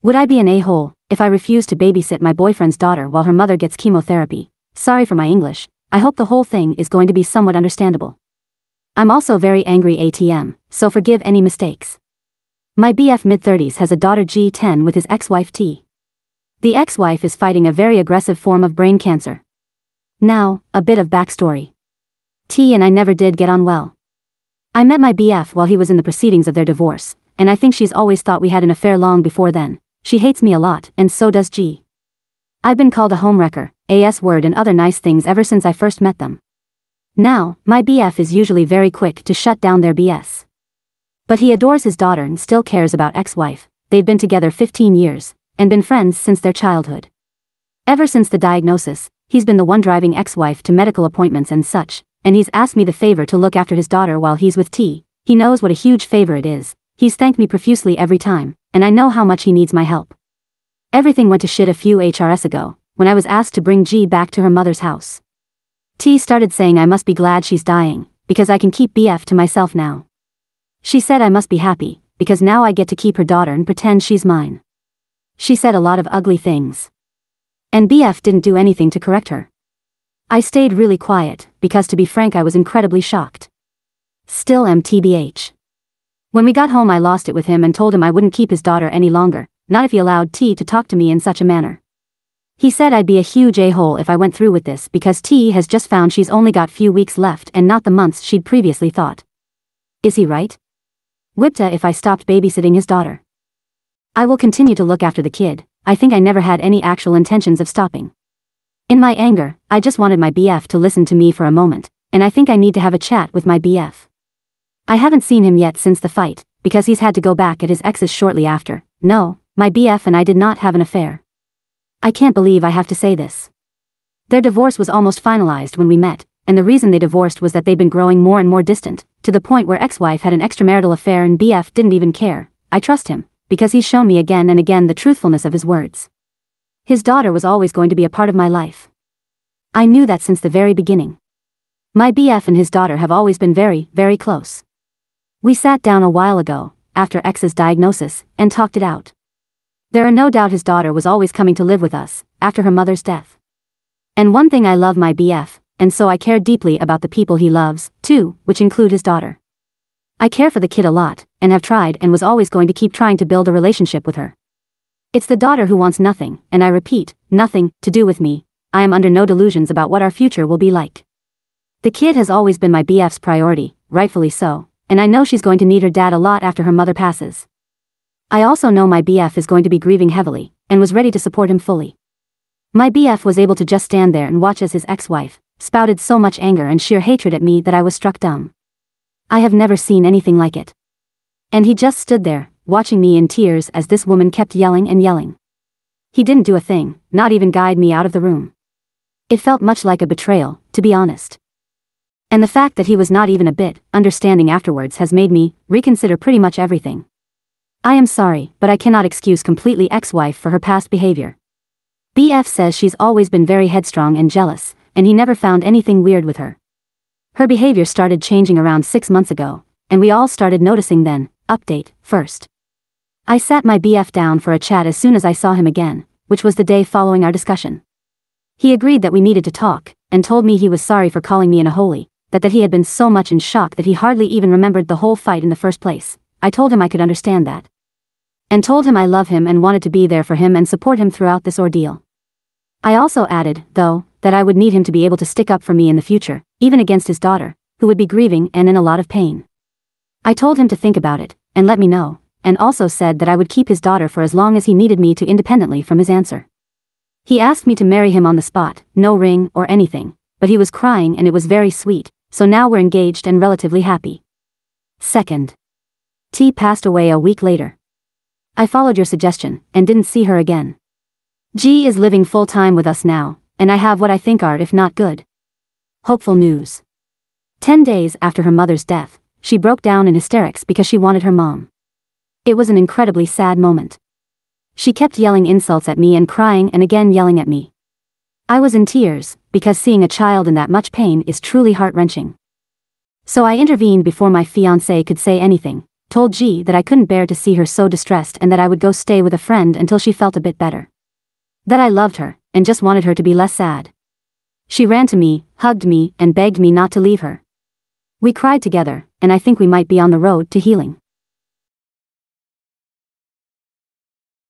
Would I be an a-hole if I refused to babysit my boyfriend's daughter while her mother gets chemotherapy? Sorry for my English, I hope the whole thing is going to be somewhat understandable. I'm also very angry ATM, so forgive any mistakes. My BF mid-30s has a daughter G10 with his ex-wife T. The ex-wife is fighting a very aggressive form of brain cancer. Now, a bit of backstory. T and I never did get on well. I met my BF while he was in the proceedings of their divorce, and I think she's always thought we had an affair long before then. She hates me a lot, and so does G. I've been called a homewrecker, AS word and other nice things ever since I first met them. Now, my BF is usually very quick to shut down their BS. But he adores his daughter and still cares about ex-wife. They've been together 15 years, and been friends since their childhood. Ever since the diagnosis, he's been the one driving ex-wife to medical appointments and such, and he's asked me the favor to look after his daughter while he's with T. He knows what a huge favor it is. He's thanked me profusely every time, and I know how much he needs my help. Everything went to shit a few HRS ago, when I was asked to bring G back to her mother's house. T started saying I must be glad she's dying, because I can keep BF to myself now. She said I must be happy, because now I get to keep her daughter and pretend she's mine. She said a lot of ugly things. And BF didn't do anything to correct her. I stayed really quiet, because to be frank I was incredibly shocked. Still am TBH. When we got home I lost it with him and told him I wouldn't keep his daughter any longer, not if he allowed T to talk to me in such a manner. He said I'd be a huge a-hole if I went through with this because T has just found she's only got few weeks left and not the months she'd previously thought. Is he right? Whipta if I stopped babysitting his daughter. I will continue to look after the kid. I think I never had any actual intentions of stopping. In my anger, I just wanted my BF to listen to me for a moment, and I think I need to have a chat with my BF. I haven't seen him yet since the fight, because he's had to go back at his ex's shortly after. No, my BF and I did not have an affair. I can't believe I have to say this. Their divorce was almost finalized when we met, and the reason they divorced was that they'd been growing more and more distant, to the point where ex-wife had an extramarital affair and BF didn't even care. I trust him, because he's shown me again and again the truthfulness of his words. His daughter was always going to be a part of my life. I knew that since the very beginning. My BF and his daughter have always been very, very close. We sat down a while ago, after X's diagnosis, and talked it out. There are no doubt his daughter was always coming to live with us, after her mother's death. And one thing I love my BF, and so I care deeply about the people he loves, too, which include his daughter. I care for the kid a lot, and have tried and was always going to keep trying to build a relationship with her. It's the daughter who wants nothing, and I repeat, nothing, to do with me. I am under no delusions about what our future will be like. The kid has always been my BF's priority, rightfully so, and I know she's going to need her dad a lot after her mother passes. I also know my BF is going to be grieving heavily, and was ready to support him fully. My BF was able to just stand there and watch as his ex-wife spouted so much anger and sheer hatred at me that I was struck dumb. I have never seen anything like it. And he just stood there, watching me in tears as this woman kept yelling and yelling. He didn't do a thing, not even guide me out of the room. It felt much like a betrayal, to be honest. And the fact that he was not even a bit understanding afterwards has made me reconsider pretty much everything. I am sorry, but I cannot excuse completely ex-wife for her past behavior. BF says she's always been very headstrong and jealous, and he never found anything weird with her. Her behavior started changing around 6 months ago, and we all started noticing then. Update, first. I sat my BF down for a chat as soon as I saw him again, which was the day following our discussion. He agreed that we needed to talk, and told me he was sorry for calling me an a-holy, that he had been so much in shock that he hardly even remembered the whole fight in the first place. I told him I could understand that. And told him I love him and wanted to be there for him and support him throughout this ordeal. I also added, though, that I would need him to be able to stick up for me in the future, even against his daughter, who would be grieving and in a lot of pain. I told him to think about it, and let me know, and also said that I would keep his daughter for as long as he needed me to independently from his answer. He asked me to marry him on the spot, no ring or anything, but he was crying and it was very sweet, so now we're engaged and relatively happy. Second. T passed away a week later. I followed your suggestion, and didn't see her again. G is living full-time with us now, and I have what I think are, if not good, hopeful news. 10 days after her mother's death, she broke down in hysterics because she wanted her mom. It was an incredibly sad moment. She kept yelling insults at me and crying and again yelling at me. I was in tears, because seeing a child in that much pain is truly heart-wrenching. So I intervened before my fiancé could say anything, told G that I couldn't bear to see her so distressed and that I would go stay with a friend until she felt a bit better. That I loved her, and just wanted her to be less sad. She ran to me, hugged me, and begged me not to leave her. We cried together, and I think we might be on the road to healing.